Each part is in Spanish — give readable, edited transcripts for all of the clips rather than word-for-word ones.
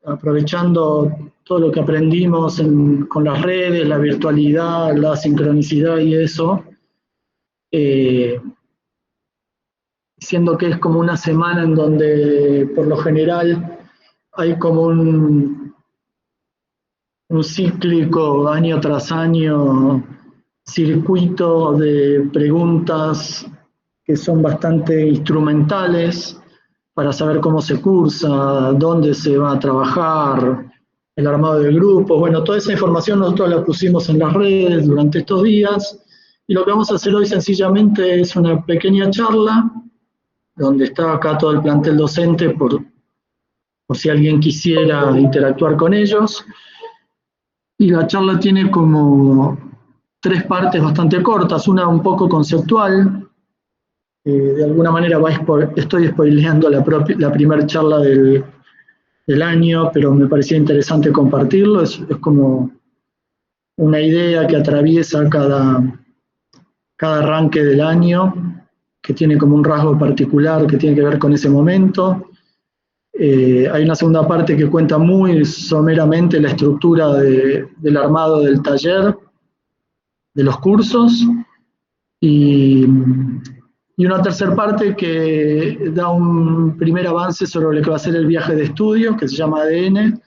aprovechando todo lo que aprendimos con las redes, la virtualidad, la sincronicidad y eso, siendo que es como una semana en donde por lo general hay como un cíclico año tras año circuito de preguntas que son bastante instrumentales para saber cómo se cursa, dónde se va a trabajar, el armado del grupo. Bueno, toda esa información nosotros la pusimos en las redes durante estos días y lo que vamos a hacer hoy sencillamente es una pequeña charla donde está acá todo el plantel docente por si alguien quisiera interactuar con ellos. Y la charla tiene como 3 partes bastante cortas, una un poco conceptual, de alguna manera estoy spoileando la primera charla del año, pero me parecía interesante compartirlo, es como una idea que atraviesa cada arranque del año, que tiene como un rasgo particular que tiene que ver con ese momento. Hay una segunda parte que cuenta muy someramente la estructura del armado del taller, de los cursos, y una tercera parte que da un primer avance sobre lo que va a ser el viaje de estudio, que se llama ADN,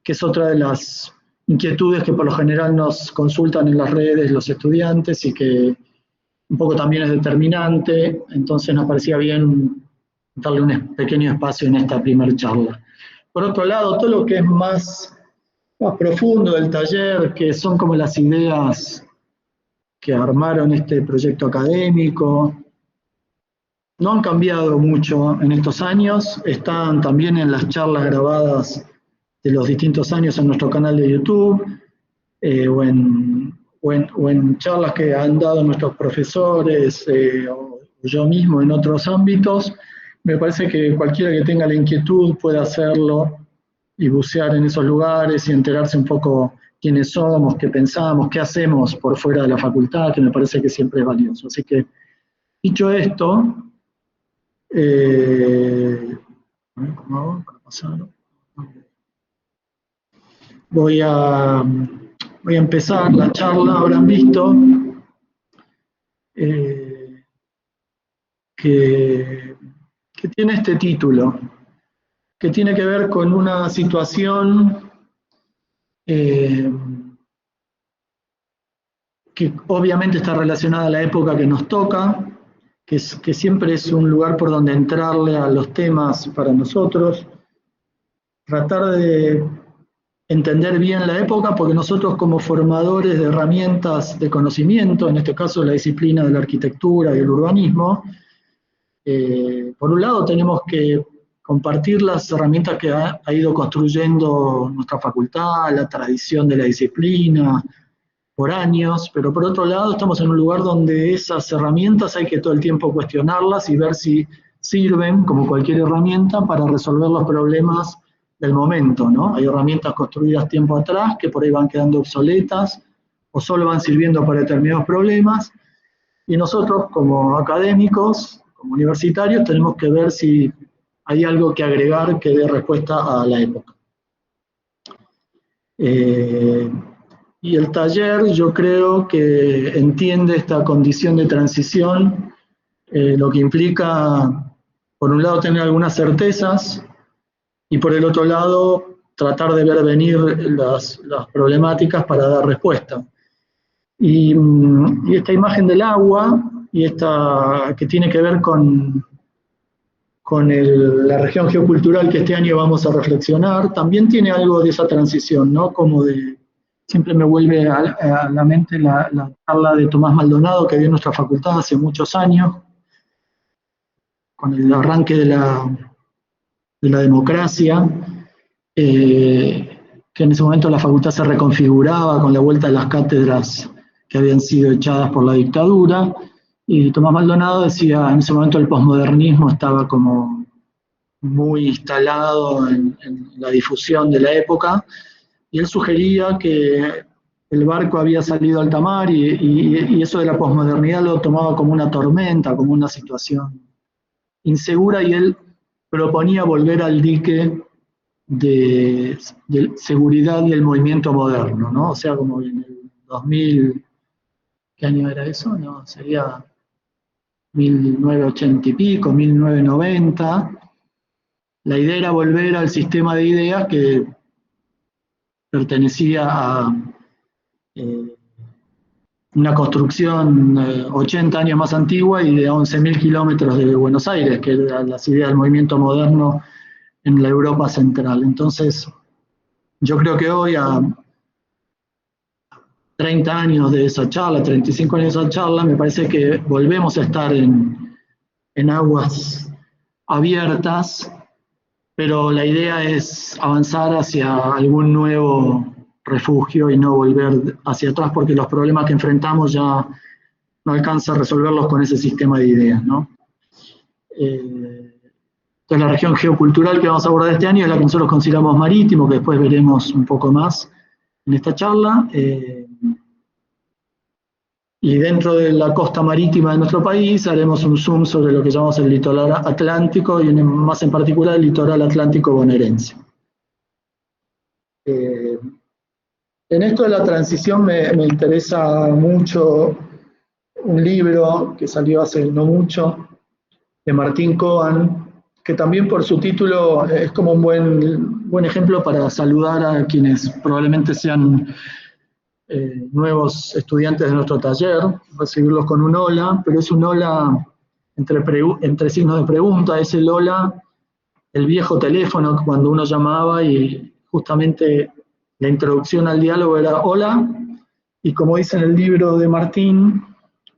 que es otra de las inquietudes que por lo general nos consultan en las redes los estudiantes y que un poco también es determinante, entonces nos parecía bien darle un pequeño espacio en esta primera charla. Por otro lado, todo lo que es más profundo del taller, que son como las ideas que armaron este proyecto académico, no han cambiado mucho en estos años, están también en las charlas grabadas de los distintos años en nuestro canal de YouTube, o en charlas que han dado nuestros profesores o yo mismo en otros ámbitos. Me parece que cualquiera que tenga la inquietud puede hacerlo y bucear en esos lugares y enterarse un poco quiénes somos, qué pensamos, qué hacemos por fuera de la facultad, que me parece que siempre es valioso. Así que, dicho esto, ¿cómo hago para pasar? Voy a empezar la charla. Habrán visto que tiene este título, que tiene que ver con una situación que obviamente está relacionada a la época que nos toca, que siempre es un lugar por donde entrarle a los temas para nosotros, tratar de entender bien la época, porque nosotros como formadores de herramientas de conocimiento, en este caso la disciplina de la arquitectura y el urbanismo, por un lado tenemos que compartir las herramientas que ha ido construyendo nuestra facultad, la tradición de la disciplina por años, pero por otro lado estamos en un lugar donde esas herramientas hay que todo el tiempo cuestionarlas y ver si sirven, como cualquier herramienta, para resolver los problemas del momento, ¿no? Hay herramientas construidas tiempo atrás que por ahí van quedando obsoletas o solo van sirviendo para determinados problemas, y nosotros como académicos, como universitarios, tenemos que ver si hay algo que agregar que dé respuesta a la época. Y el taller yo creo que entiende esta condición de transición, lo que implica, por un lado, tener algunas certezas, y por el otro lado, tratar de ver venir las problemáticas para dar respuesta. Y esta imagen del agua, y esta que tiene que ver con la región geocultural que este año vamos a reflexionar, también tiene algo de esa transición, ¿no? Como siempre me vuelve a la mente la charla de Tomás Maldonado que dio en nuestra facultad hace muchos años, con el arranque de la democracia, que en ese momento la facultad se reconfiguraba con la vuelta de las cátedras que habían sido echadas por la dictadura, y Tomás Maldonado decía, en ese momento el posmodernismo estaba como muy instalado en la difusión de la época, y él sugería que el barco había salido a alta mar y eso de la posmodernidad lo tomaba como una tormenta, como una situación insegura, y él proponía volver al dique de seguridad del movimiento moderno, ¿no? O sea, como en el 2000, ¿qué año era eso? No, sería 1980 y pico, 1990. La idea era volver al sistema de ideas que pertenecía a una construcción 80 años más antigua y de 11.000 kilómetros de Buenos Aires, que era las ideas del movimiento moderno en la Europa central. Entonces, yo creo que hoy, a 30 años de esa charla, 35 años de esa charla, me parece que volvemos a estar en aguas abiertas, pero la idea es avanzar hacia algún nuevo refugio y no volver hacia atrás, porque los problemas que enfrentamos ya no alcanza a resolverlos con ese sistema de ideas, ¿no? Entonces la región geocultural que vamos a abordar este año es la que nosotros consideramos marítimo, que después veremos un poco más en esta charla. Y dentro de la costa marítima de nuestro país haremos un zoom sobre lo que llamamos el litoral atlántico y más en particular el litoral atlántico bonaerense. En esto de la transición me interesa mucho un libro que salió hace no mucho, de Martín Cohen, que también por su título es como un buen ejemplo para saludar a quienes probablemente sean nuevos estudiantes de nuestro taller, recibirlos con un hola, pero es un hola entre signos de pregunta, es el hola, el viejo teléfono cuando uno llamaba y justamente la introducción al diálogo era hola, y como dice en el libro de Martín,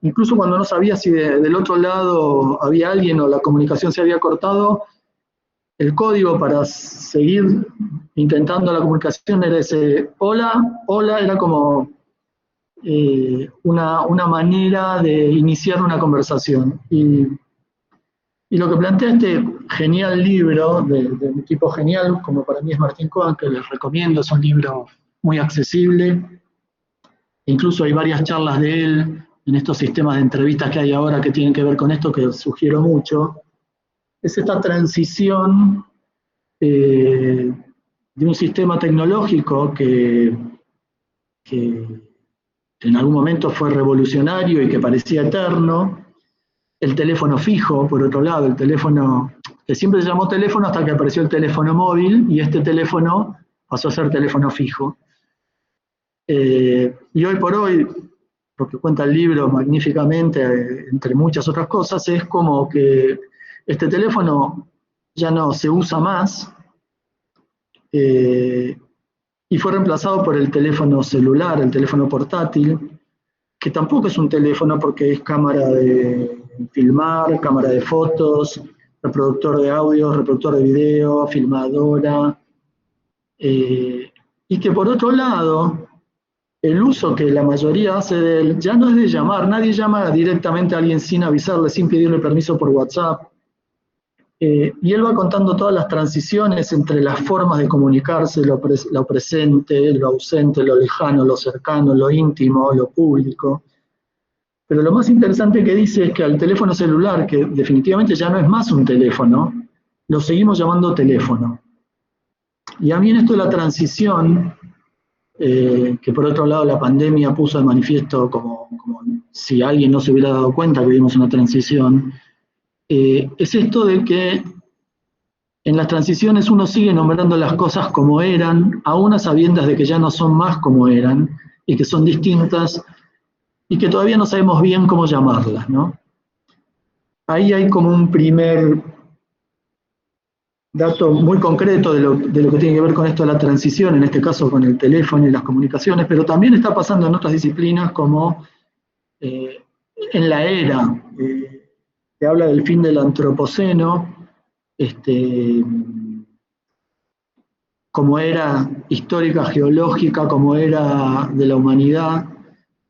incluso cuando no sabía si del otro lado había alguien o la comunicación se había cortado, el código para seguir intentando la comunicación era ese hola, hola, era como una manera de iniciar una conversación. Y lo que plantea este genial libro, de un tipo genial, como para mí es Martín Cohen, que les recomiendo, es un libro muy accesible, incluso hay varias charlas de él en estos sistemas de entrevistas que hay ahora que tienen que ver con esto, que sugiero mucho, es esta transición de un sistema tecnológico que en algún momento fue revolucionario y que parecía eterno, el teléfono fijo, por otro lado, el teléfono que siempre se llamó teléfono hasta que apareció el teléfono móvil y este teléfono pasó a ser teléfono fijo. Y hoy por hoy, lo que cuenta el libro magníficamente, entre muchas otras cosas, es como que este teléfono ya no se usa más y fue reemplazado por el teléfono celular, el teléfono portátil, que tampoco es un teléfono porque es cámara de filmar, cámara de fotos, reproductor de audio, reproductor de video, filmadora, y que por otro lado, el uso que la mayoría hace de él ya no es de llamar, nadie llama directamente a alguien sin avisarle, sin pedirle permiso por WhatsApp. Y él va contando todas las transiciones entre las formas de comunicarse, lo presente, lo ausente, lo lejano, lo cercano, lo íntimo, lo público. Pero lo más interesante que dice es que al teléfono celular, que definitivamente ya no es más un teléfono, lo seguimos llamando teléfono. Y a mí en esto de la transición, que por otro lado la pandemia puso de manifiesto como si alguien no se hubiera dado cuenta que vivimos una transición, es esto de que en las transiciones uno sigue nombrando las cosas como eran, aún a sabiendas de que ya no son más como eran, y que son distintas, y que todavía no sabemos bien cómo llamarlas, ¿no? Ahí hay como un primer dato muy concreto de lo que tiene que ver con esto de la transición, en este caso con el teléfono y las comunicaciones, pero también está pasando en otras disciplinas como en la era, se habla del fin del antropoceno, como era histórica, geológica, como era de la humanidad.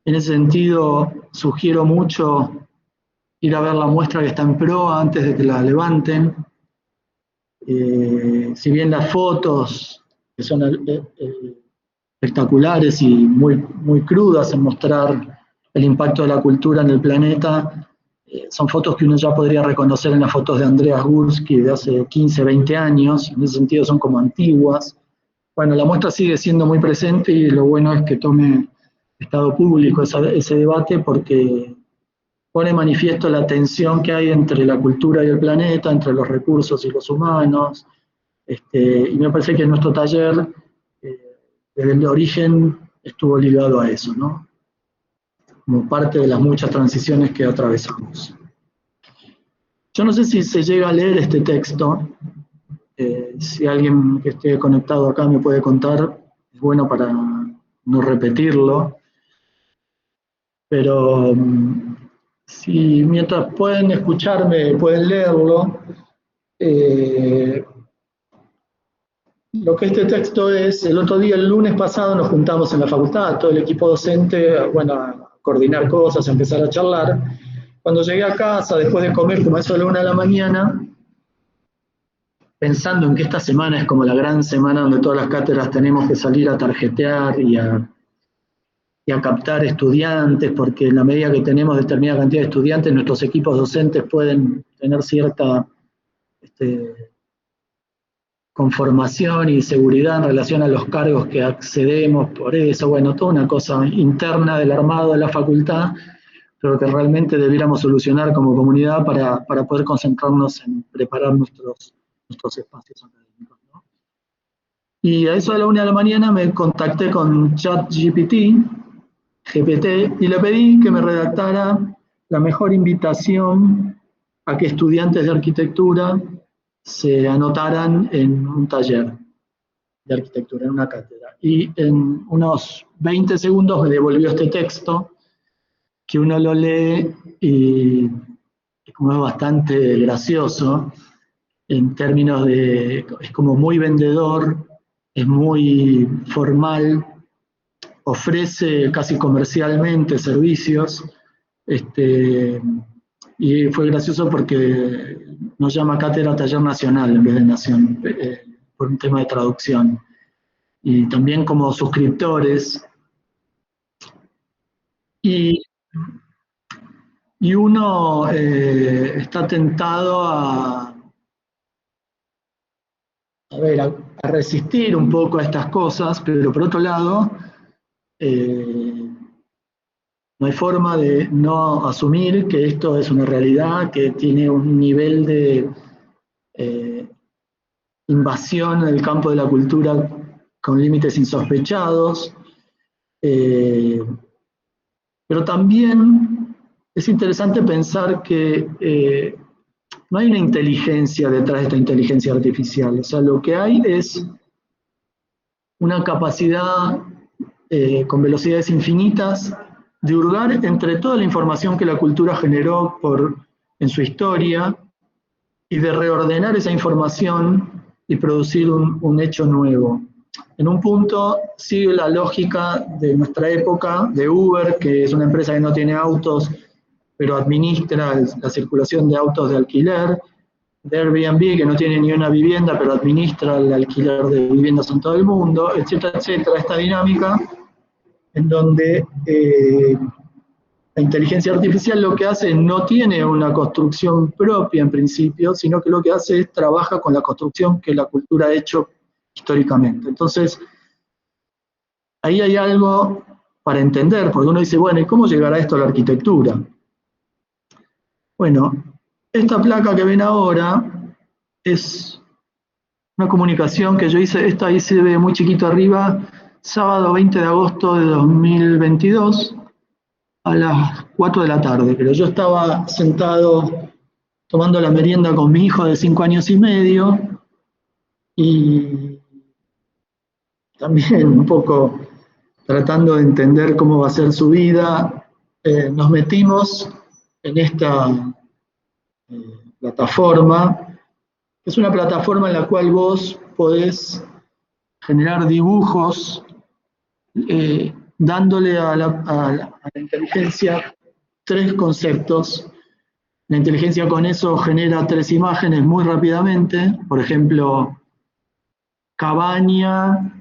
En ese sentido, sugiero mucho ir a ver la muestra que está en proa antes de que la levanten. Si bien las fotos, que son espectaculares y muy, muy crudas en mostrar el impacto de la cultura en el planeta, son fotos que uno ya podría reconocer en las fotos de Andreas Gursky de hace 15, 20 años, en ese sentido son como antiguas. Bueno, la muestra sigue siendo muy presente y lo bueno es que tome estado público ese debate porque pone manifiesto la tensión que hay entre la cultura y el planeta, entre los recursos y los humanos, y me parece que nuestro taller, desde el origen, estuvo ligado a eso, ¿no? Como parte de las muchas transiciones que atravesamos. Yo no sé si se llega a leer este texto, si alguien que esté conectado acá me puede contar, es bueno para no repetirlo, pero si mientras pueden escucharme, pueden leerlo, lo que este texto es, el otro día, el lunes pasado, nos juntamos en la facultad, todo el equipo docente, bueno, a coordinar cosas, a empezar a charlar. Cuando llegué a casa, después de comer, como eso a la 1 de la mañana, pensando en que esta semana es como la gran semana donde todas las cátedras tenemos que salir a tarjetear y a captar estudiantes, porque en la medida que tenemos determinada cantidad de estudiantes, nuestros equipos docentes pueden tener cierta conformación y seguridad en relación a los cargos que accedemos por eso, bueno, toda una cosa interna del armado de la facultad, pero que realmente debiéramos solucionar como comunidad para poder concentrarnos en preparar nuestros espacios académicos, ¿no? Y a eso de la 1 de la mañana me contacté con ChatGPT, y le pedí que me redactara la mejor invitación a que estudiantes de arquitectura se anotaran en un taller de arquitectura, en una cátedra. Y en unos 20 segundos me devolvió este texto, que uno lo lee y como es bastante gracioso, en términos de, es como muy vendedor, es muy formal, ofrece casi comercialmente servicios, y fue gracioso porque nos llama cátedra taller nacional en vez de nación, por un tema de traducción. Y también como suscriptores. Y, y uno está tentado ver, a resistir un poco a estas cosas, pero por otro lado, no hay forma de no asumir que esto es una realidad, que tiene un nivel de invasión en el campo de la cultura con límites insospechados, pero también es interesante pensar que no hay una inteligencia detrás de esta inteligencia artificial, o sea, lo que hay es una capacidad con velocidades infinitas de hurgar entre toda la información que la cultura generó en su historia y de reordenar esa información y producir un hecho nuevo. En un punto sigue la lógica de nuestra época, de Uber, que es una empresa que no tiene autos, pero administra la circulación de autos de alquiler, de Airbnb, que no tiene ni una vivienda, pero administra el alquiler de viviendas en todo el mundo, etcétera, etcétera. Esta dinámica en donde la inteligencia artificial lo que hace no tiene una construcción propia en principio, sino que lo que hace es trabaja con la construcción que la cultura ha hecho históricamente. Entonces, ahí hay algo para entender, porque uno dice, bueno, ¿y cómo llegará esto a la arquitectura? Bueno, esta placa que ven ahora es una comunicación que yo hice, esta ahí se ve muy chiquito arriba, sábado 20 de agosto de 2022, a las 4 de la tarde, pero yo estaba sentado tomando la merienda con mi hijo de 5 años y medio y también un poco tratando de entender cómo va a ser su vida, nos metimos en esta plataforma, que es una plataforma en la cual vos podés generar dibujos dándole a la inteligencia 3 conceptos. La inteligencia con eso genera 3 imágenes muy rápidamente, por ejemplo, cabaña,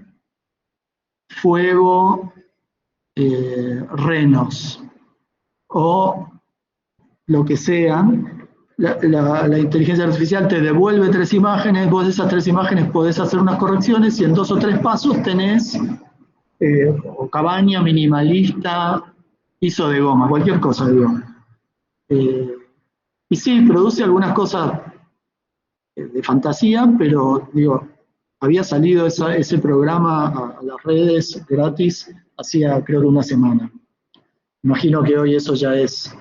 fuego, renos, o lo que sea, la inteligencia artificial te devuelve 3 imágenes, vos de esas 3 imágenes podés hacer unas correcciones y en 2 o 3 pasos tenés o cabaña, minimalista, piso de goma, cualquier cosa de goma. Y sí, produce algunas cosas de fantasía, pero digo, había salido ese programa a las redes gratis hacía creo que una semana. Imagino que hoy eso ya es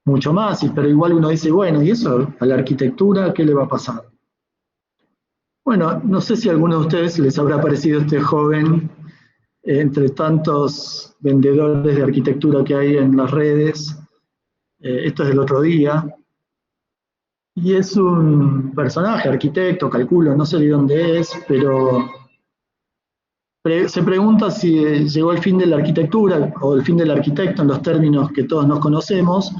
mucho más, pero igual uno dice, bueno, ¿y eso a la arquitectura qué le va a pasar? Bueno, no sé si a alguno de ustedes les habrá parecido este joven entre tantos vendedores de arquitectura que hay en las redes. Esto es del otro día. Y es un personaje, arquitecto, calculo, no sé de dónde es, pero se pregunta si llegó el fin de la arquitectura o el fin del arquitecto en los términos que todos nos conocemos,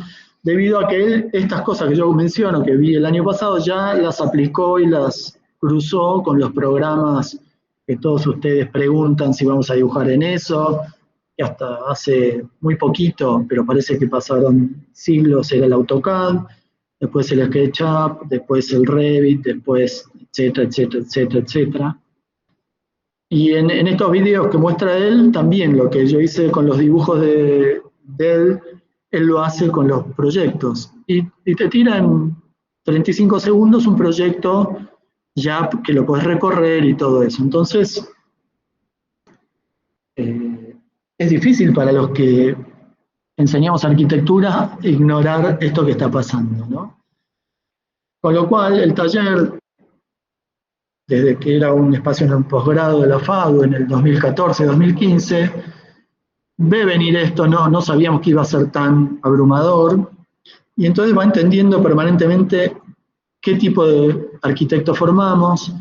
debido a que él estas cosas que yo menciono, que vi el año pasado, ya las aplicó y las cruzó con los programas que todos ustedes preguntan si vamos a dibujar en eso, que hasta hace muy poquito, pero parece que pasaron siglos, era el AutoCAD, después el SketchUp, después el Revit, después etcétera, etcétera, etcétera, etcétera. Y en estos videos que muestra él, también lo que yo hice con los dibujos de él lo hace con los proyectos. Y te tira en 35 segundos un proyecto ya que lo puedes recorrer y todo eso. Entonces, es difícil para los que enseñamos arquitectura ignorar esto que está pasando, ¿no? Con lo cual, el taller, desde que era un espacio en un posgrado de la FADU en el 2014-2015, ve venir esto, no sabíamos que iba a ser tan abrumador, y entonces va entendiendo permanentemente qué tipo de arquitecto formamos,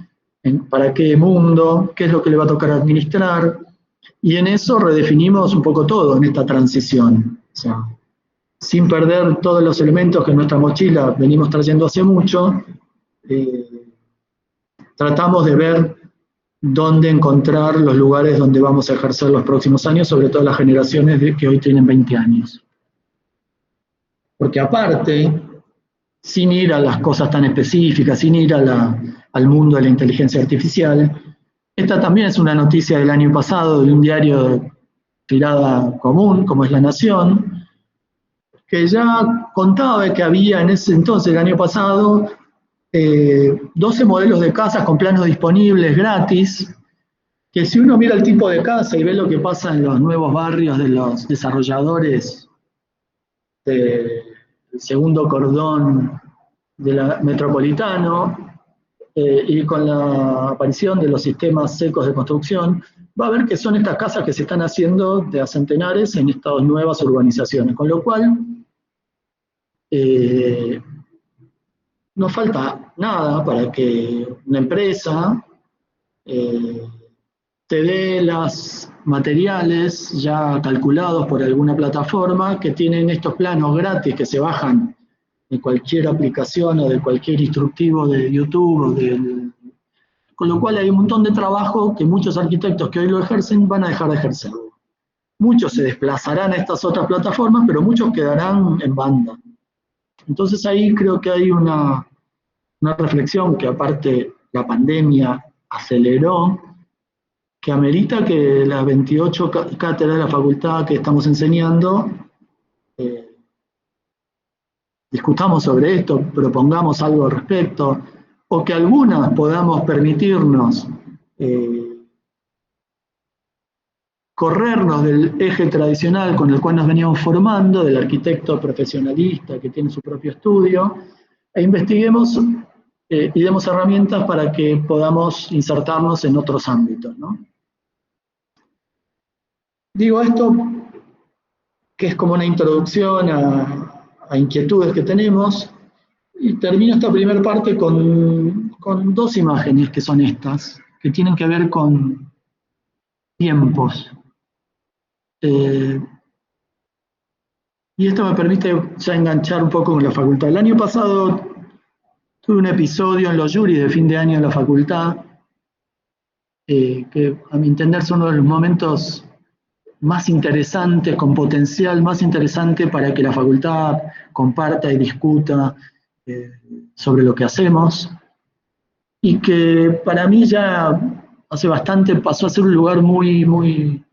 para qué mundo, qué es lo que le va a tocar administrar, y en eso redefinimos un poco todo en esta transición. O sea, sin perder todos los elementos que en nuestra mochila venimos trayendo hace mucho, tratamos de ver dónde encontrar los lugares donde vamos a ejercer los próximos años, sobre todo las generaciones que hoy tienen 20 años. Porque aparte, sin ir a las cosas tan específicas, sin ir al mundo de la inteligencia artificial, esta también es una noticia del año pasado de un diario de tirada común, como es La Nación, que ya contaba que había en ese entonces, el año pasado, 12 modelos de casas con planos disponibles gratis, que si uno mira el tipo de casa y ve lo que pasa en los nuevos barrios de los desarrolladores del segundo cordón metropolitano, y con la aparición de los sistemas secos de construcción, va a ver que son estas casas que se están haciendo de a centenares en estas nuevas urbanizaciones, con lo cual no falta nada para que una empresa te dé los materiales ya calculados por alguna plataforma que tienen estos planos gratis que se bajan de cualquier aplicación o de cualquier instructivo de YouTube, con lo cual hay un montón de trabajo que muchos arquitectos que hoy lo ejercen van a dejar de ejercerlo. Muchos se desplazarán a estas otras plataformas, pero muchos quedarán en banda. Entonces ahí creo que hay una reflexión que aparte la pandemia aceleró, que amerita que las 28 cátedras de la facultad que estamos enseñando discutamos sobre esto, propongamos algo al respecto, o que algunas podamos permitirnos corrernos del eje tradicional con el cual nos veníamos formando, del arquitecto profesionalista que tiene su propio estudio, e investiguemos y demos herramientas para que podamos insertarnos en otros ámbitos, ¿no? Digo esto que es como una introducción a inquietudes que tenemos, y termino esta primera parte con 2 imágenes que son estas, que tienen que ver con tiempos. Y esto me permite ya enganchar un poco con la facultad. El año pasado tuve un episodio en los juris de fin de año en la facultad, que a mi entender son uno de los momentos más interesantes, con potencial más interesante para que la facultad comparta y discuta sobre lo que hacemos, y que para mí ya hace bastante pasó a ser un lugar muy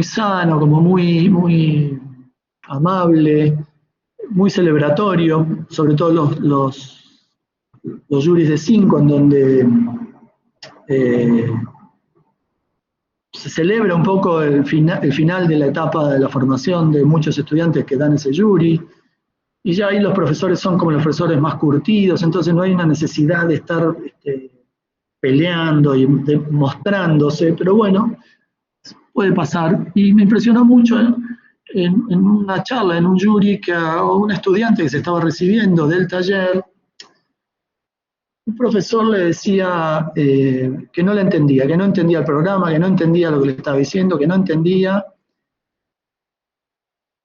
sano, como muy amable, muy celebratorio, sobre todo los juris de 5, en donde se celebra un poco el final de la etapa de la formación de muchos estudiantes que dan ese jury, y ya ahí los profesores son como los profesores más curtidos, entonces no hay una necesidad de estar peleando y mostrándose, pero bueno, puede pasar. Y me impresionó mucho en una charla, en un jury, que a un estudiante que se estaba recibiendo del taller, un profesor le decía que no le entendía, que no entendía el programa, que no entendía lo que le estaba diciendo, que no entendía.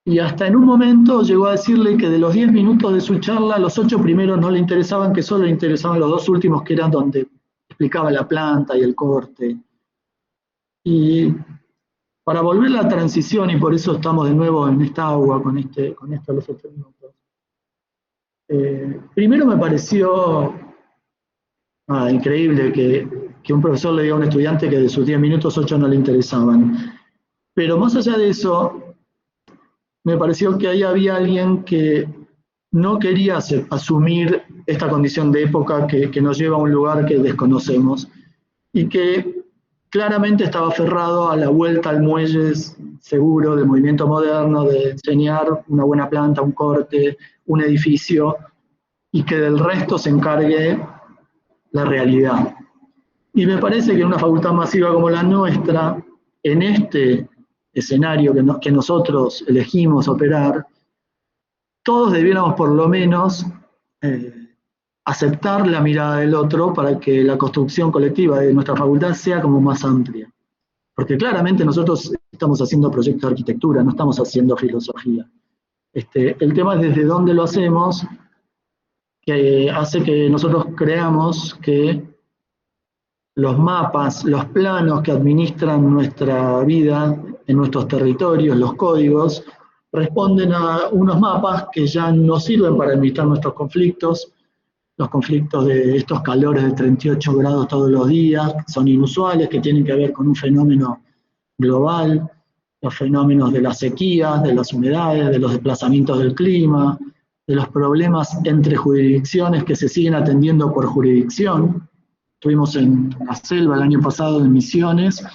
Y hasta en un momento llegó a decirle que de los 10 minutos de su charla, los 8 primeros no le interesaban, que solo le interesaban los 2 últimos, que eran donde explicaba la planta y el corte. Y para volver a la transición, y por eso estamos de nuevo en esta agua con esto de los 8 minutos, primero me pareció increíble que un profesor le diga a un estudiante que de sus 10 minutos 8 no le interesaban. Pero más allá de eso, me pareció que ahí había alguien que no quería asumir esta condición de época que nos lleva a un lugar que desconocemos, y que claramente estaba aferrado a la vuelta al muelle seguro del movimiento moderno, de enseñar una buena planta, un corte, un edificio, y que del resto se encargue la realidad. Y me parece que en una facultad masiva como la nuestra, en este escenario que nosotros elegimos operar, todos debiéramos por lo menos aceptar la mirada del otro para que la construcción colectiva de nuestra facultad sea como más amplia. Porque claramente nosotros estamos haciendo proyectos de arquitectura, no estamos haciendo filosofía. El tema es desde dónde lo hacemos, que hace que nosotros creamos que los mapas, los planos que administran nuestra vida en nuestros territorios, los códigos, responden a unos mapas que ya no sirven para administrar nuestros conflictos, los conflictos de estos calores de 38 grados todos los días, que son inusuales, que tienen que ver con un fenómeno global, los fenómenos de las sequías, de las humedades, de los desplazamientos del clima, de los problemas entre jurisdicciones que se siguen atendiendo por jurisdicción. Estuvimos en la selva el año pasado en Misiones,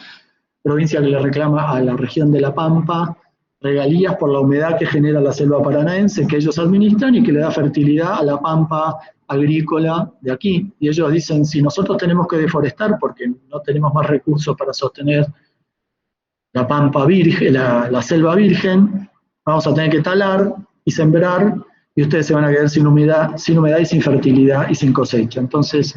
provincia que le reclama a la región de La Pampa regalías por la humedad que genera la selva paranaense, que ellos administran y que le da fertilidad a la pampa agrícola de aquí. Y ellos dicen, si nosotros tenemos que deforestar porque no tenemos más recursos para sostener la pampa virgen, la selva virgen, vamos a tener que talar y sembrar, y ustedes se van a quedar sin humedad y sin fertilidad y sin cosecha. Entonces,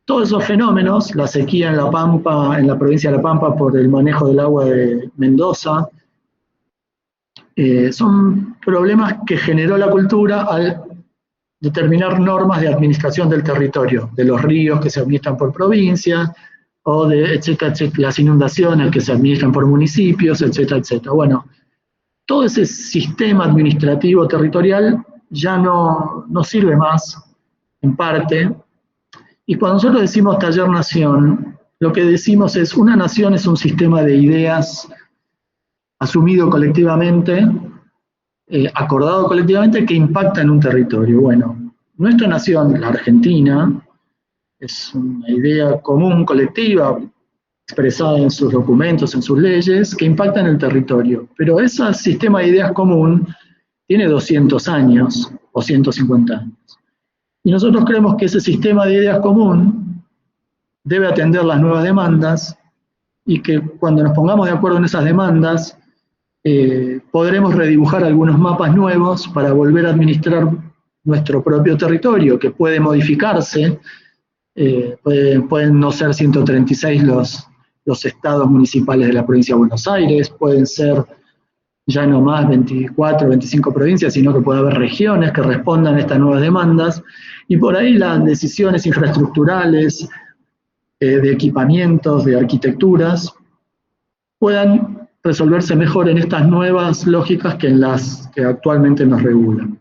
todos esos fenómenos, la sequía en La Pampa, en la provincia de La Pampa por el manejo del agua de Mendoza, son problemas que generó la cultura al determinar normas de administración del territorio, de los ríos que se administran por provincia, o de las inundaciones que se administran por municipios, etcétera, etcétera. Bueno, todo ese sistema administrativo territorial ya no sirve más, en parte, y cuando nosotros decimos taller-nación, lo que decimos es, una nación es un sistema de ideas asumido colectivamente, acordado colectivamente, que impacta en un territorio. Bueno, nuestra nación, la Argentina, es una idea común, colectiva, expresada en sus documentos, en sus leyes, que impacta en el territorio. Pero ese sistema de ideas común tiene 200 años o 150 años. Y nosotros creemos que ese sistema de ideas común debe atender las nuevas demandas, y que cuando nos pongamos de acuerdo en esas demandas, podremos redibujar algunos mapas nuevos para volver a administrar nuestro propio territorio, que puede modificarse, pueden no ser 136 los estados municipales de la provincia de Buenos Aires, pueden ser ya no más 24, 25 provincias, sino que puede haber regiones que respondan a estas nuevas demandas, y por ahí las decisiones infraestructurales, de equipamientos, de arquitecturas, puedan resolverse mejor en estas nuevas lógicas que en las que actualmente nos regulan.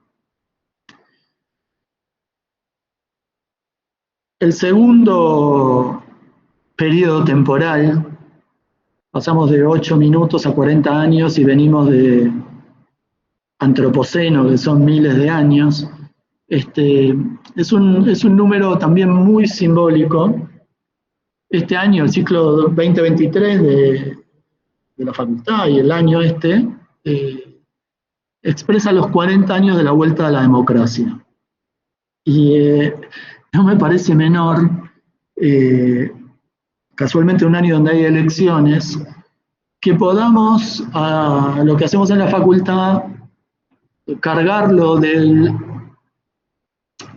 El segundo periodo temporal, pasamos de 8 minutos a 40 años y venimos de antropoceno, que son miles de años. Es un número también muy simbólico. Este año, el ciclo 2023 de la facultad y el año expresa los 40 años de la vuelta a la democracia. Y no me parece menor, casualmente un año donde hay elecciones, que podamos, a lo que hacemos en la facultad, cargarlo del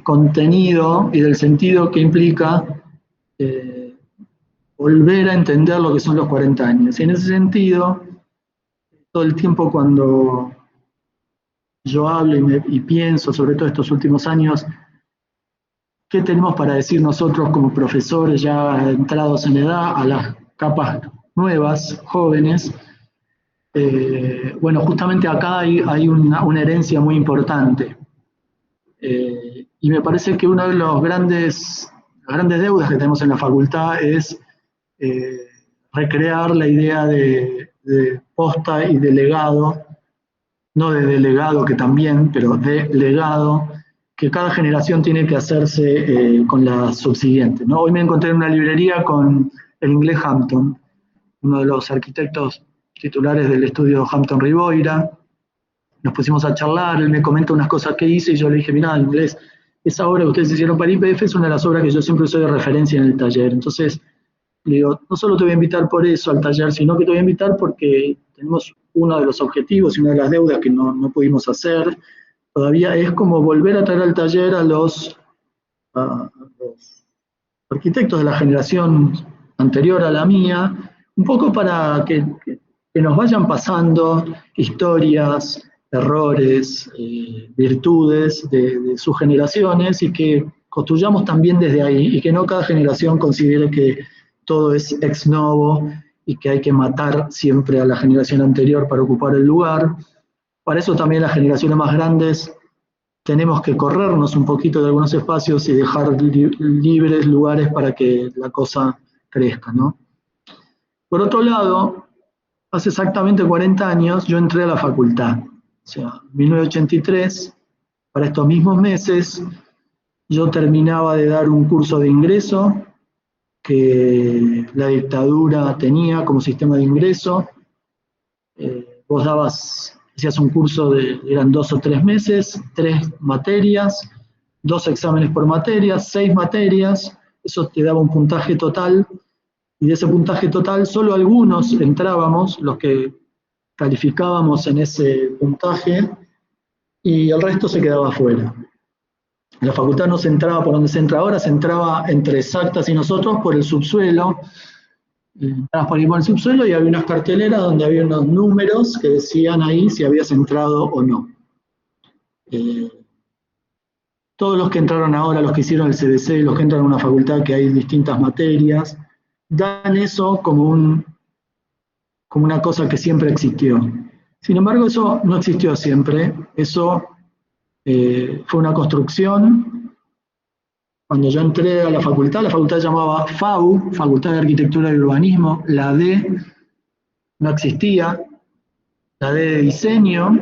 contenido y del sentido que implica volver a entender lo que son los 40 años. Y en ese sentido, todo el tiempo cuando yo hablo y pienso, sobre todo estos últimos años, ¿qué tenemos para decir nosotros como profesores ya entrados en edad a las capas nuevas, jóvenes? Bueno, justamente acá hay una herencia muy importante. Y me parece que una de las grandes deudas que tenemos en la facultad es recrear la idea de posta y de legado, no de delegado que también, pero de legado, que cada generación tiene que hacerse con la subsiguiente, ¿no? Hoy me encontré en una librería con el inglés Hampton, uno de los arquitectos titulares del estudio Hampton Riboira. Nos pusimos a charlar, él me comenta unas cosas que hice y yo le dije, mirá, inglés, esa obra que ustedes hicieron para IPF es una de las obras que yo siempre soy de referencia en el taller. Entonces, le digo, no solo te voy a invitar por eso al taller, sino que te voy a invitar porque tenemos uno de los objetivos y una de las deudas que no pudimos hacer todavía, es como volver a traer al taller a los arquitectos de la generación anterior a la mía, un poco para que nos vayan pasando historias, errores, virtudes de sus generaciones y que construyamos también desde ahí y que no cada generación considere que todo es ex novo y que hay que matar siempre a la generación anterior para ocupar el lugar. Para eso también las generaciones más grandes tenemos que corrernos un poquito de algunos espacios y dejar libres lugares para que la cosa crezca, ¿no? Por otro lado, hace exactamente 40 años yo entré a la facultad, o sea, en 1983, para estos mismos meses, yo terminaba de dar un curso de ingreso que la dictadura tenía como sistema de ingreso. Vos hacías un curso eran 2 o 3 meses, 3 materias, 2 exámenes por materia, 6 materias, eso te daba un puntaje total, y de ese puntaje total solo algunos entrábamos, los que calificábamos en ese puntaje, y el resto se quedaba afuera. En la facultad no se entraba por donde se entra ahora, se entraba entre Exactas y nosotros por el subsuelo. Entrabas por ahí por el subsuelo y había unas carteleras donde había unos números que decían ahí si habías entrado o no. Todos los que entraron ahora, los que hicieron el CBC, los que entran a una facultad que hay distintas materias, dan eso como una cosa que siempre existió. Sin embargo, eso no existió siempre, eso fue una construcción. Cuando yo entré a la facultad se llamaba FAU, Facultad de Arquitectura y Urbanismo, la D no existía, la D de diseño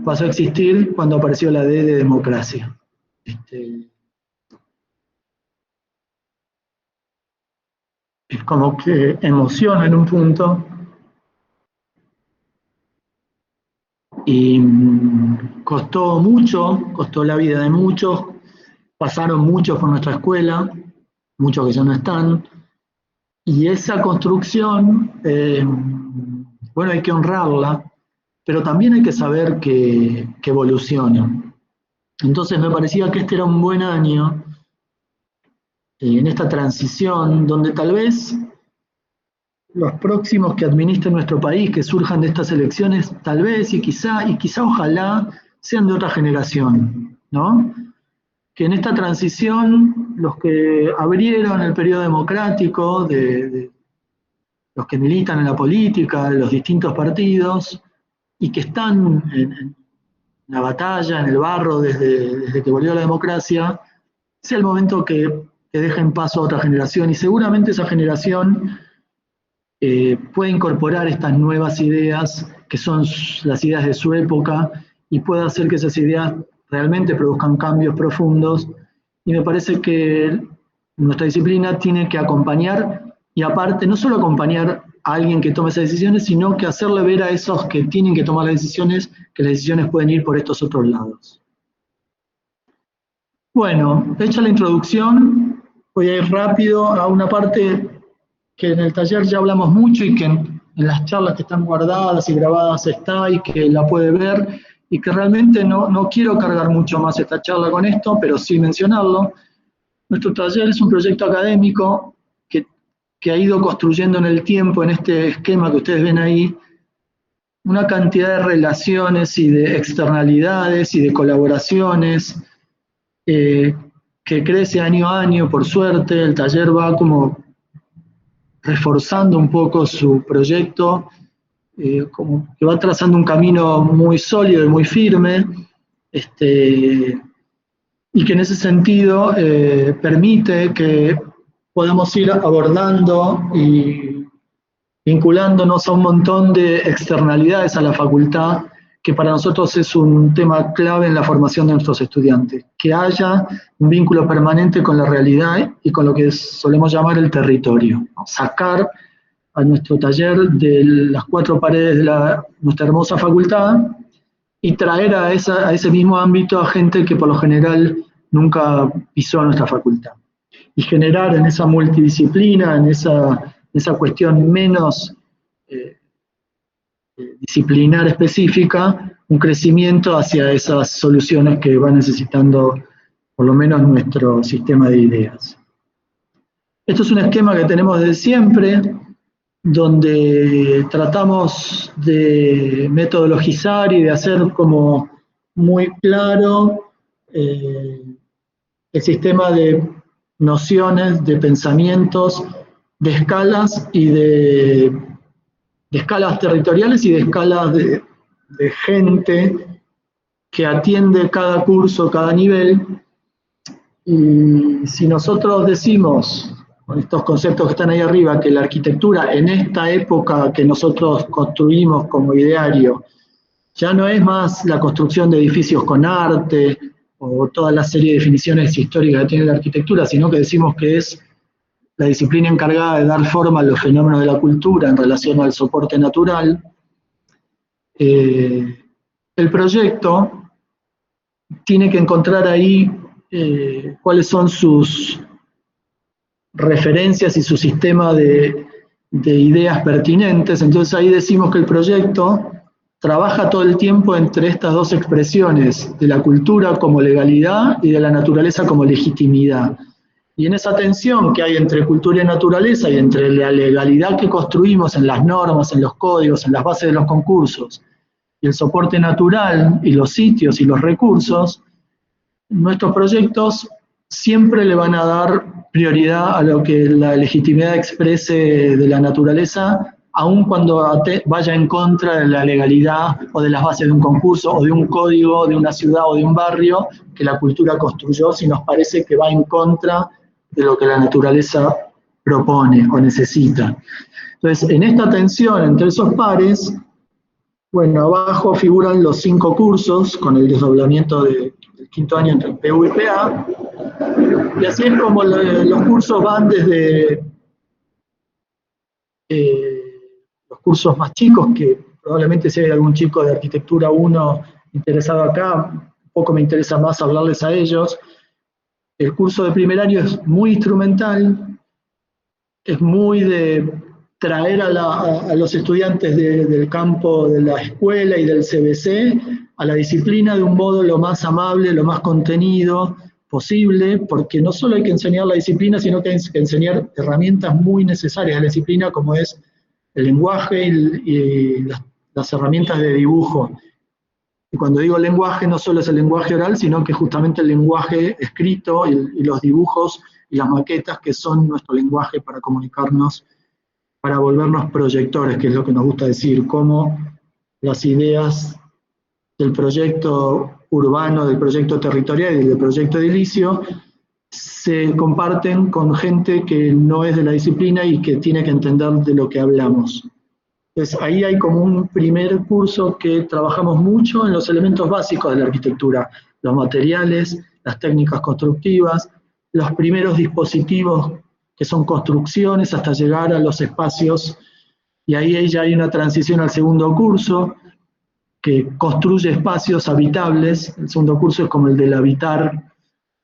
pasó a existir cuando apareció la D de democracia. Es como que emociona en un punto y costó mucho, costó la vida de muchos, pasaron muchos por nuestra escuela, muchos que ya no están, y esa construcción, bueno, hay que honrarla, pero también hay que saber que evoluciona. Entonces me parecía que este era un buen año en esta transición, donde tal vez los próximos que administren nuestro país, que surjan de estas elecciones, tal vez y quizá ojalá sean de otra generación, ¿no? Que en esta transición los que abrieron el periodo democrático de los que militan en la política, en los distintos partidos, y que están en la batalla, en el barro, desde que volvió la democracia, sea el momento que dejen paso a otra generación, y seguramente esa generación puede incorporar estas nuevas ideas, que son las ideas de su época, y puede hacer que esas ideas realmente produzcan cambios profundos, y me parece que nuestra disciplina tiene que acompañar, y aparte no solo acompañar a alguien que tome esas decisiones, sino que hacerle ver a esos que tienen que tomar las decisiones, que las decisiones pueden ir por estos otros lados. Bueno, hecha la introducción, voy a ir rápido a una parte que en el taller ya hablamos mucho y que en las charlas que están guardadas y grabadas está y que la puede ver, y que realmente no quiero cargar mucho más esta charla con esto, pero sí mencionarlo. Nuestro taller es un proyecto académico que ha ido construyendo en el tiempo, en este esquema que ustedes ven ahí, una cantidad de relaciones y de externalidades y de colaboraciones que crece año a año, por suerte. El taller va como reforzando un poco su proyecto, como que va trazando un camino muy sólido y muy firme, y que en ese sentido permite que podamos ir abordando y vinculándonos a un montón de externalidades a la facultad, que para nosotros es un tema clave en la formación de nuestros estudiantes, que haya un vínculo permanente con la realidad y con lo que solemos llamar el territorio, ¿no? Sacar a nuestro taller de las cuatro paredes de nuestra hermosa facultad y traer a ese mismo ámbito a gente que por lo general nunca pisó a nuestra facultad. Y generar en esa multidisciplina, en esa cuestión menos disciplinar específica, un crecimiento hacia esas soluciones que va necesitando por lo menos nuestro sistema de ideas. Esto es un esquema que tenemos desde siempre, donde tratamos de metodologizar y de hacer como muy claro el sistema de nociones, de pensamientos, de escalas y de escalas territoriales y de escalas de gente que atiende cada curso, cada nivel. Y si nosotros decimos, con estos conceptos que están ahí arriba, que la arquitectura en esta época que nosotros construimos como ideario, ya no es más la construcción de edificios con arte, o toda la serie de definiciones históricas que tiene la arquitectura, sino que decimos que es la disciplina encargada de dar forma a los fenómenos de la cultura en relación al soporte natural. El proyecto tiene que encontrar ahí cuáles son sus referencias y su sistema de ideas pertinentes. Entonces ahí decimos que el proyecto trabaja todo el tiempo entre estas dos expresiones, de la cultura como legalidad y de la naturaleza como legitimidad. Y en esa tensión que hay entre cultura y naturaleza, y entre la legalidad que construimos en las normas, en los códigos, en las bases de los concursos, y el soporte natural, y los sitios y los recursos, nuestros proyectos siempre le van a dar prioridad a lo que la legitimidad exprese de la naturaleza, aun cuando vaya en contra de la legalidad o de las bases de un concurso o de un código de una ciudad o de un barrio que la cultura construyó, si nos parece que va en contra de lo que la naturaleza propone o necesita. Entonces, en esta tensión entre esos pares, bueno, abajo figuran los 5 cursos con el desdoblamiento del quinto año entre PU y PA, y así es como los cursos van desde los cursos más chicos, que probablemente si hay algún chico de Arquitectura 1 interesado acá, un poco me interesa más hablarles a ellos. El curso de primer año es muy instrumental, es muy de traer a los estudiantes del campo de la escuela y del CBC a la disciplina de un modo lo más amable, lo más contenido posible, porque no solo hay que enseñar la disciplina, sino que hay que enseñar herramientas muy necesarias de la disciplina, como es el lenguaje y las herramientas de dibujo. Y cuando digo lenguaje, no solo es el lenguaje oral, sino que justamente el lenguaje escrito y los dibujos y las maquetas, que son nuestro lenguaje para comunicarnos para volvernos proyectores, que es lo que nos gusta decir, cómo las ideas del proyecto urbano, del proyecto territorial y del proyecto edilicio se comparten con gente que no es de la disciplina y que tiene que entender de lo que hablamos. Entonces ahí hay como un primer curso que trabajamos mucho en los elementos básicos de la arquitectura, los materiales, las técnicas constructivas, los primeros dispositivos que son construcciones hasta llegar a los espacios, y ahí ya hay una transición al segundo curso que construye espacios habitables. El segundo curso es como el del habitar,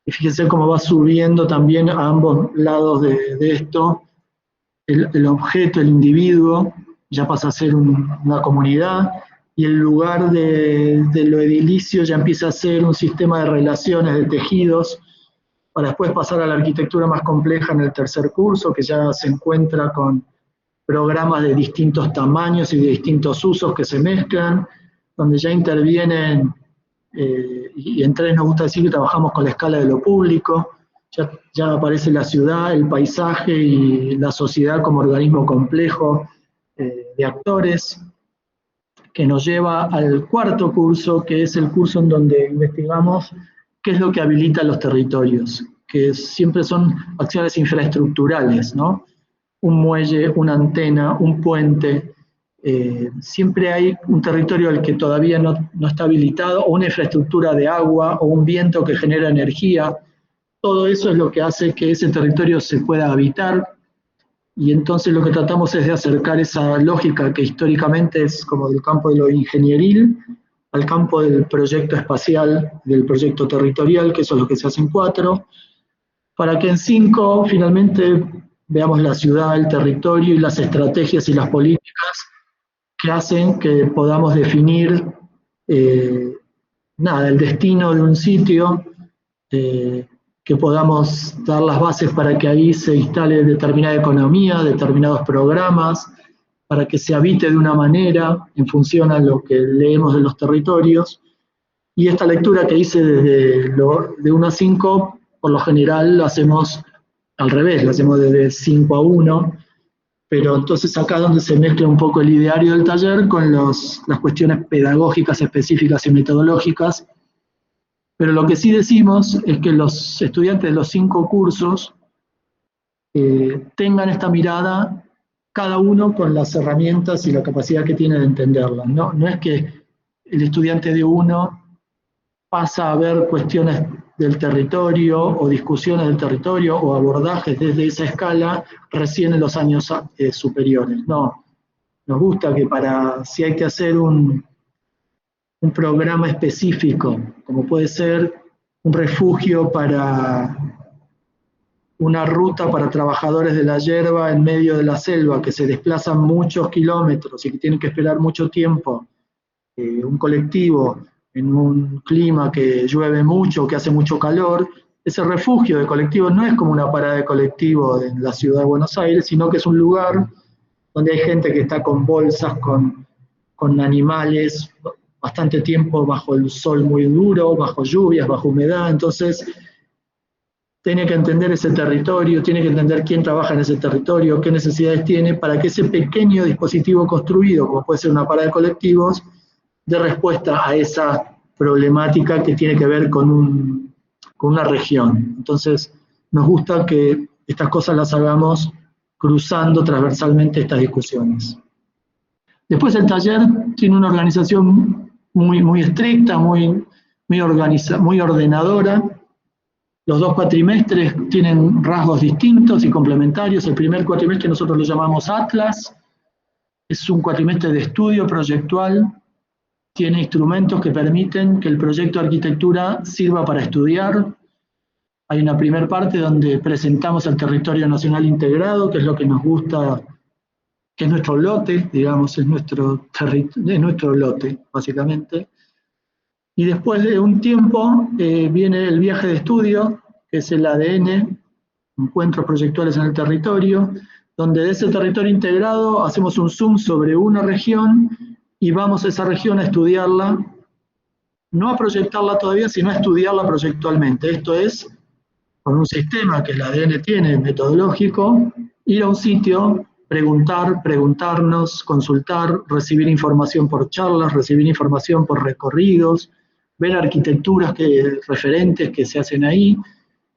y fíjense cómo va subiendo también a ambos lados de esto, el objeto, el individuo, ya pasa a ser una comunidad, y el lugar de lo edilicio ya empieza a ser un sistema de relaciones, de tejidos, para después pasar a la arquitectura más compleja en el tercer curso, que ya se encuentra con programas de distintos tamaños y de distintos usos que se mezclan, donde ya intervienen, y en tres nos gusta decir que trabajamos con la escala de lo público, ya aparece la ciudad, el paisaje y la sociedad como organismo complejo de actores, que nos lleva al cuarto curso, que es el curso en donde investigamos qué es lo que habilita los territorios, que siempre son acciones infraestructurales, ¿no? Un muelle, una antena, un puente, siempre hay un territorio al que todavía no está habilitado, o una infraestructura de agua, o un viento que genera energía. Todo eso es lo que hace que ese territorio se pueda habitar, y entonces lo que tratamos es de acercar esa lógica que históricamente es como del campo de lo ingenieril al campo del proyecto espacial, del proyecto territorial, que eso es lo que se hace en 4, para que en 5 finalmente veamos la ciudad, el territorio y las estrategias y las políticas que hacen que podamos definir el destino de un sitio, que podamos dar las bases para que ahí se instale determinada economía, determinados programas, para que se habite de una manera en función a lo que leemos de los territorios. Y esta lectura que hice de 1 a 5, por lo general la hacemos al revés, la hacemos desde 5 a 1, pero entonces acá es donde se mezcla un poco el ideario del taller con las cuestiones pedagógicas específicas y metodológicas. Pero lo que sí decimos es que los estudiantes de los 5 cursos tengan esta mirada, cada uno con las herramientas y la capacidad que tiene de entenderla. No es que el estudiante de 1 pasa a ver cuestiones del territorio o discusiones del territorio o abordajes desde esa escala recién en los años superiores. No, nos gusta que si hay que hacer un programa específico, como puede ser un refugio para una ruta para trabajadores de la yerba en medio de la selva, que se desplazan muchos kilómetros y que tienen que esperar mucho tiempo, un colectivo en un clima que llueve mucho, que hace mucho calor. Ese refugio de colectivo no es como una parada de colectivo en la ciudad de Buenos Aires, sino que es un lugar donde hay gente que está con bolsas, con animales, bastante tiempo bajo el sol muy duro, bajo lluvias, bajo humedad. Entonces tiene que entender ese territorio, tiene que entender quién trabaja en ese territorio, qué necesidades tiene, para que ese pequeño dispositivo construido, como puede ser una parada de colectivos, dé respuesta a esa problemática que tiene que ver con una región. Entonces nos gusta que estas cosas las hagamos cruzando transversalmente estas discusiones. Después el taller tiene una organización muy estricta, muy ordenadora. Los 2 cuatrimestres tienen rasgos distintos y complementarios. El primer cuatrimestre nosotros lo llamamos Atlas, es un cuatrimestre de estudio proyectual, tiene instrumentos que permiten que el proyecto de arquitectura sirva para estudiar. Hay una primera parte donde presentamos el territorio nacional integrado, que es lo que nos gusta, que es nuestro lote, digamos, es nuestro lote, básicamente. Y después de un tiempo viene el viaje de estudio, que es el ADN, Encuentros Proyectuales en el Territorio, donde de ese territorio integrado hacemos un zoom sobre una región y vamos a esa región a estudiarla, no a proyectarla todavía, sino a estudiarla proyectualmente. Esto es, con un sistema que el ADN tiene, metodológico, ir a un sitio preguntar, preguntarnos, consultar, recibir información por charlas, recibir información por recorridos, ver arquitecturas referentes que se hacen ahí,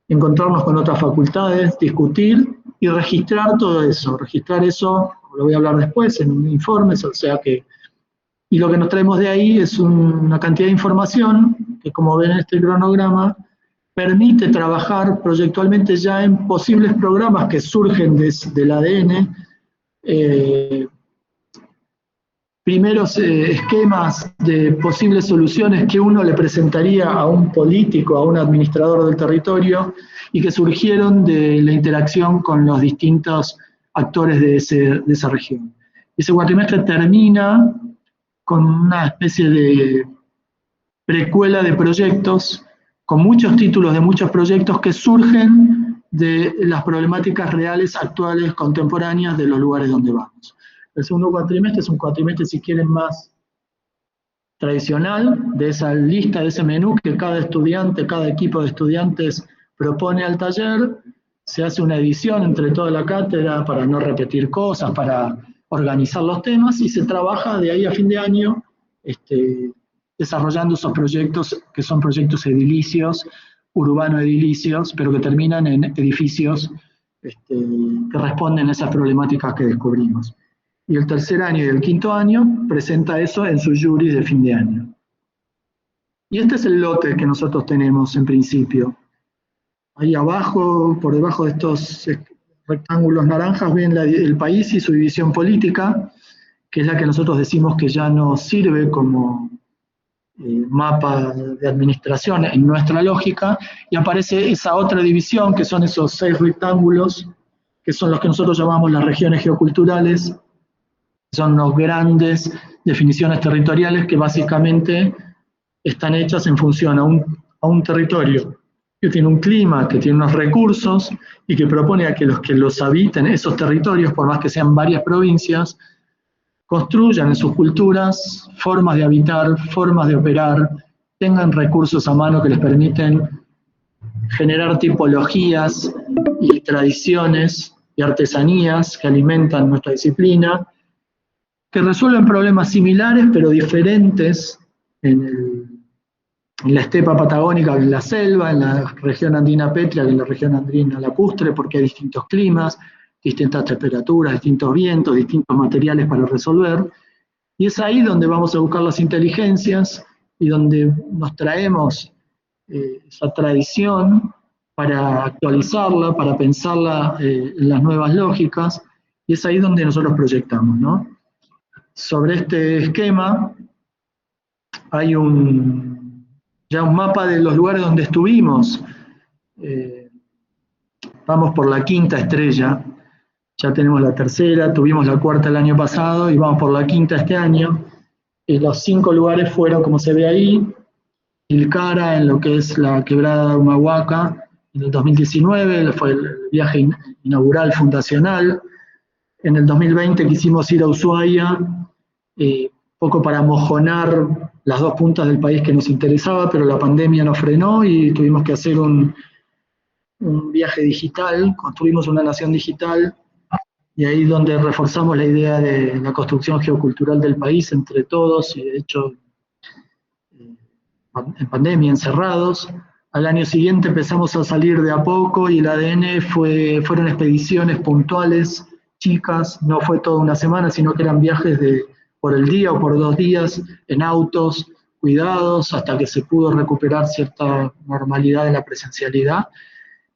encontrarnos con otras facultades, discutir y registrar todo eso. Registrar eso, lo voy a hablar después, en informes, o sea que... Y lo que nos traemos de ahí es una cantidad de información que, como ven en este cronograma, permite trabajar proyectualmente ya en posibles programas que surgen del ADN, primeros esquemas de posibles soluciones que uno le presentaría a un político, a un administrador del territorio, y que surgieron de la interacción con los distintos actores de esa región. Ese cuatrimestre termina con una especie de precuela de proyectos, con muchos títulos de muchos proyectos que surgen de las problemáticas reales, actuales, contemporáneas de los lugares donde vamos. El segundo cuatrimestre es un cuatrimestre, si quieren, más tradicional, de esa lista, de ese menú que cada estudiante, cada equipo de estudiantes propone al taller. Se hace una edición entre toda la cátedra para no repetir cosas, para organizar los temas, y se trabaja de ahí a fin de año desarrollando esos proyectos que son proyectos edilicios, urbano-edilicios, pero que terminan en edificios que responden a esas problemáticas que descubrimos. Y el tercer año y el quinto año presenta eso en sus juris de fin de año. Y este es el lote que nosotros tenemos en principio. Ahí abajo, por debajo de estos rectángulos naranjas, ven el país y su división política, que es la que nosotros decimos que ya nos sirve como mapa de administración en nuestra lógica, y aparece esa otra división, que son esos 6 rectángulos, que son los que nosotros llamamos las regiones geoculturales. Son las grandes definiciones territoriales que básicamente están hechas en función a un territorio que tiene un clima, que tiene unos recursos, y que propone a que los que los habiten, esos territorios, por más que sean varias provincias, construyan en sus culturas formas de habitar, formas de operar, tengan recursos a mano que les permiten generar tipologías y tradiciones y artesanías que alimentan nuestra disciplina, que resuelven problemas similares pero diferentes en la estepa patagónica que en la selva, en la región andina pétrea que en la región andina lacustre, porque hay distintos climas, distintas temperaturas, distintos vientos, distintos materiales para resolver, y es ahí donde vamos a buscar las inteligencias y donde nos traemos esa tradición para actualizarla, para pensarla en las nuevas lógicas, y es ahí donde nosotros proyectamos, ¿no? Sobre este esquema hay ya un mapa de los lugares donde estuvimos. Vamos por la quinta estrella, ya tenemos la tercera, tuvimos la cuarta el año pasado y vamos por la quinta este año. Los 5 lugares fueron, como se ve ahí, Tilcara, en lo que es la quebrada de Humahuaca, en el 2019, fue el viaje inaugural fundacional. En el 2020 quisimos ir a Ushuaia, poco para mojonar las 2 puntas del país que nos interesaba, pero la pandemia nos frenó y tuvimos que hacer un viaje digital, construimos una nación digital, y ahí es donde reforzamos la idea de la construcción geocultural del país entre todos, y de hecho en pandemia, encerrados. Al año siguiente empezamos a salir de a poco y el ADN fueron expediciones puntuales, chicas, no fue toda una semana, sino que eran viajes por el día o por 2 días en autos, cuidados, hasta que se pudo recuperar cierta normalidad en la presencialidad.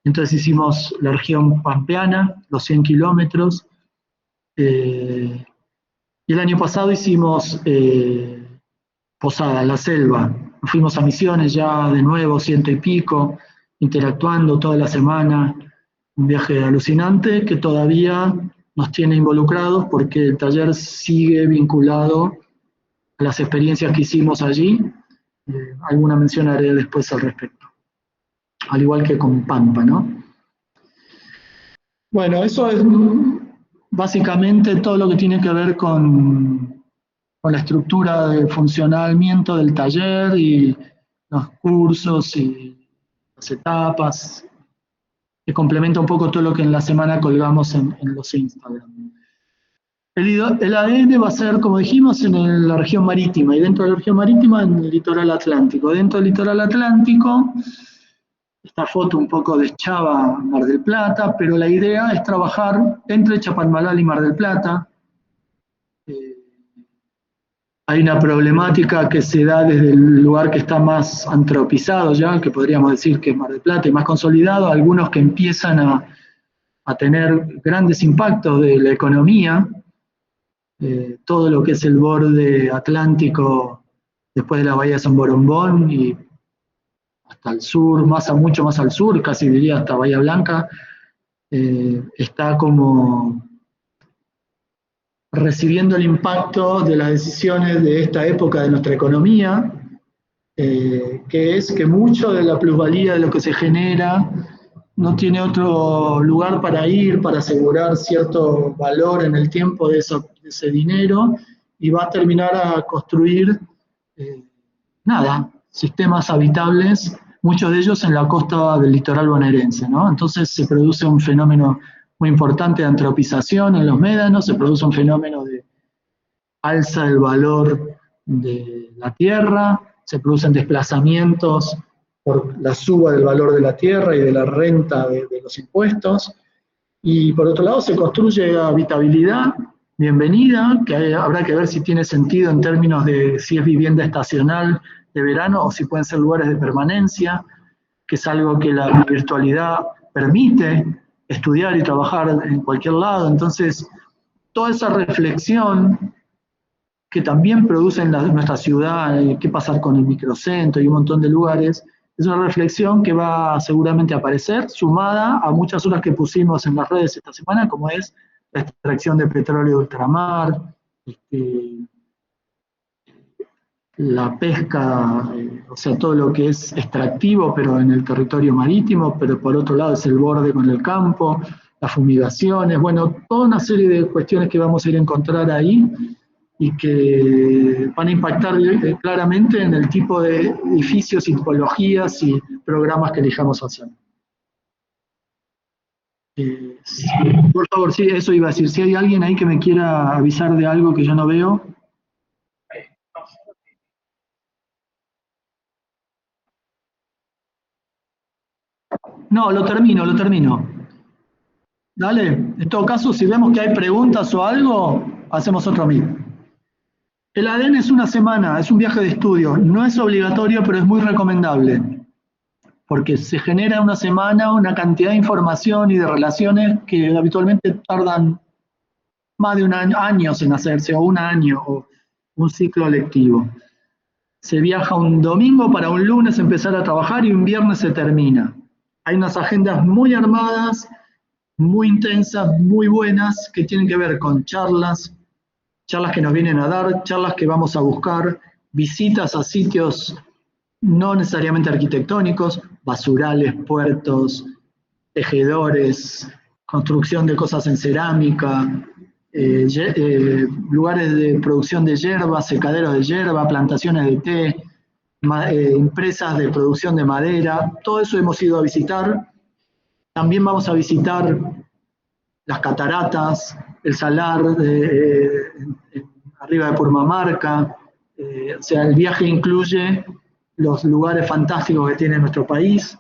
Entonces hicimos la región pampeana, los 100 kilómetros, y el año pasado hicimos Posada, la selva. Fuimos a Misiones ya de nuevo, 100 y pico, interactuando toda la semana, un viaje alucinante que todavía nos tiene involucrados porque el taller sigue vinculado a las experiencias que hicimos allí. Alguna mención haré después al respecto, al igual que con Pampa, ¿no? Bueno, eso es básicamente todo lo que tiene que ver con la estructura de funcionamiento del taller y los cursos y las etapas, que complementa un poco todo lo que en la semana colgamos en los Instagram. El ADN va a ser, como dijimos, en la región marítima, y dentro de la región marítima en el litoral atlántico. Dentro del litoral atlántico, esta foto un poco deschaba Mar del Plata, pero la idea es trabajar entre Chapadmalal y Mar del Plata. Hay una problemática que se da desde el lugar que está más antropizado ya, que podríamos decir que es Mar del Plata, y más consolidado, algunos que empiezan a tener grandes impactos de la economía, todo lo que es el borde atlántico después de la bahía de San Borombón y hasta el sur, mucho más al sur, casi diría hasta Bahía Blanca, está como recibiendo el impacto de las decisiones de esta época de nuestra economía, que es que mucho de la plusvalía de lo que se genera no tiene otro lugar para ir, para asegurar cierto valor en el tiempo de ese dinero, y va a terminar a construir, sistemas habitables, muchos de ellos en la costa del litoral bonaerense, ¿no? Entonces se produce un fenómeno muy importante de antropización en los médanos, se produce un fenómeno de alza del valor de la tierra, se producen desplazamientos por la suba del valor de la tierra y de la renta de los impuestos, y por otro lado se construye habitabilidad bienvenida, que habrá que ver si tiene sentido en términos de si es vivienda estacional de verano o si pueden ser lugares de permanencia, que es algo que la virtualidad permite, estudiar y trabajar en cualquier lado. Entonces, toda esa reflexión que también produce en nuestra ciudad, qué pasar con el microcentro y un montón de lugares, es una reflexión que va seguramente a aparecer, sumada a muchas otras que pusimos en las redes esta semana, como es la extracción de petróleo de ultramar, la pesca, o sea, todo lo que es extractivo, pero en el territorio marítimo, pero por otro lado es el borde con el campo, las fumigaciones, bueno, toda una serie de cuestiones que vamos a ir a encontrar ahí y que van a impactar claramente en el tipo de edificios, tipologías y programas que elijamos hacer. Sí, por favor, sí, eso iba a decir. Si hay alguien ahí que me quiera avisar de algo que yo no veo. No, lo termino. Dale, en todo caso, si vemos que hay preguntas o algo, hacemos otro meet. El ADN es una semana, es un viaje de estudio, no es obligatorio, pero es muy recomendable, porque se genera una semana una cantidad de información y de relaciones que habitualmente tardan más de años en hacerse, o un año, o un ciclo lectivo. Se viaja un domingo para un lunes empezar a trabajar y un viernes se termina. Hay unas agendas muy armadas, muy intensas, muy buenas, que tienen que ver con charlas que nos vienen a dar, charlas que vamos a buscar, visitas a sitios no necesariamente arquitectónicos, basurales, puertos, tejedores, construcción de cosas en cerámica, lugares de producción de hierba, secaderos de hierba, plantaciones de té, empresas de producción de madera, todo eso hemos ido a visitar. También vamos a visitar las cataratas, el salar arriba de Purmamarca, o sea, el viaje incluye los lugares fantásticos que tiene nuestro país,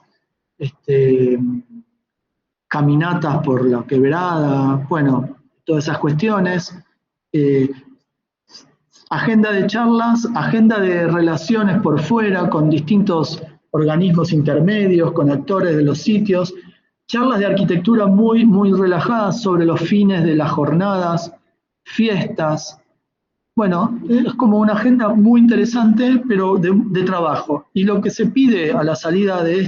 caminatas por la quebrada, bueno, todas esas cuestiones, agenda de charlas, agenda de relaciones por fuera con distintos organismos intermedios, con actores de los sitios, charlas de arquitectura muy, muy relajadas sobre los fines de las jornadas, fiestas. Bueno, es como una agenda muy interesante, pero de trabajo. Y lo que se pide a la salida de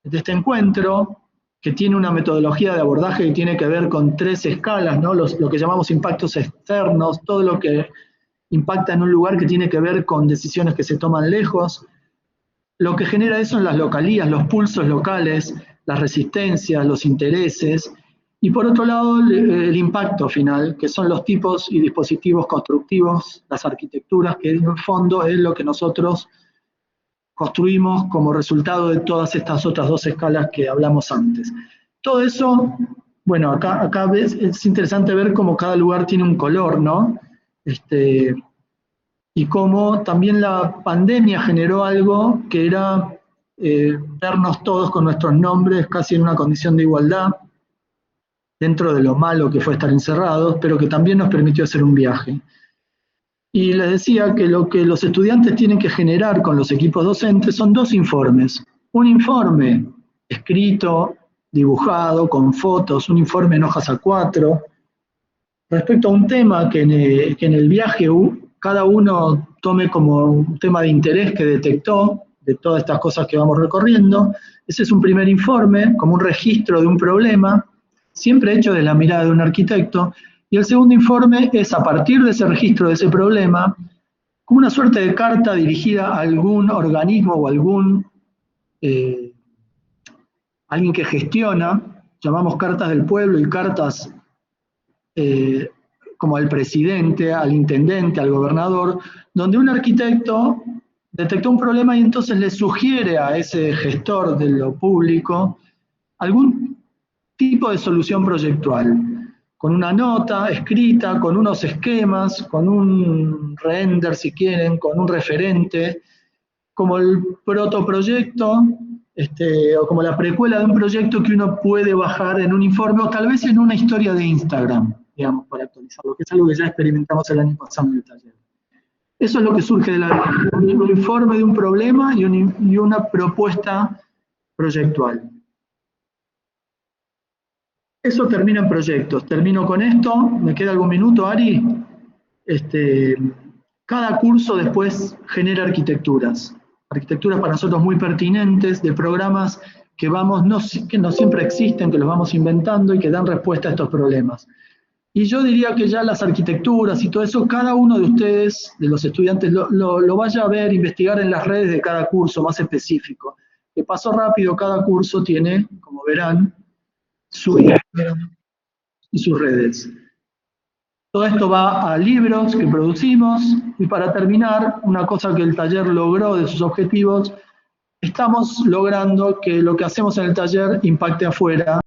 este encuentro, que tiene una metodología de abordaje que tiene que ver con 3 escalas, ¿no? Lo que llamamos impactos externos, todo lo que impacta en un lugar que tiene que ver con decisiones que se toman lejos, lo que genera eso en las localías, los pulsos locales, las resistencias, los intereses, y por otro lado el impacto final, que son los tipos y dispositivos constructivos, las arquitecturas, que en el fondo es lo que nosotros construimos como resultado de todas estas otras 2 escalas que hablamos antes. Todo eso bueno, acá es interesante ver cómo cada lugar tiene un color, ¿no? Y cómo también la pandemia generó algo que era vernos todos con nuestros nombres casi en una condición de igualdad, dentro de lo malo que fue estar encerrados, pero que también nos permitió hacer un viaje. Y les decía que lo que los estudiantes tienen que generar con los equipos docentes son dos informes. Un informe escrito, dibujado, con fotos, un informe en hojas A4, respecto a un tema que en el viaje cada uno tome como un tema de interés que detectó de todas estas cosas que vamos recorriendo. Ese es un primer informe, como un registro de un problema, siempre hecho desde la mirada de un arquitecto. Y el segundo informe es, a partir de ese registro de ese problema, como una suerte de carta dirigida a algún organismo o alguien que gestiona, llamamos cartas del pueblo y cartas como al presidente, al intendente, al gobernador, donde un arquitecto detectó un problema y entonces le sugiere a ese gestor de lo público algún tipo de solución proyectual, con una nota escrita, con unos esquemas, con un render si quieren, con un referente, como el protoproyecto, o como la precuela de un proyecto que uno puede bajar en un informe o tal vez en una historia de Instagram, digamos, para actualizarlo, que es algo que ya experimentamos el año pasado en el taller. Eso es lo que surge de un informe de un problema y una propuesta proyectual. Eso termina en proyectos. Termino con esto. ¿Me queda algún minuto, Ari? Cada curso después genera arquitecturas. Arquitecturas para nosotros muy pertinentes, de programas que no siempre existen, que los vamos inventando y que dan respuesta a estos problemas. Y yo diría que ya las arquitecturas y todo eso, cada uno de ustedes, de los estudiantes, lo vaya a ver, investigar en las redes de cada curso más específico. Que paso rápido, cada curso tiene, como verán, su Instagram y sus redes. Todo esto va a libros que producimos y para terminar, una cosa que el taller logró de sus objetivos, estamos logrando que lo que hacemos en el taller impacte afuera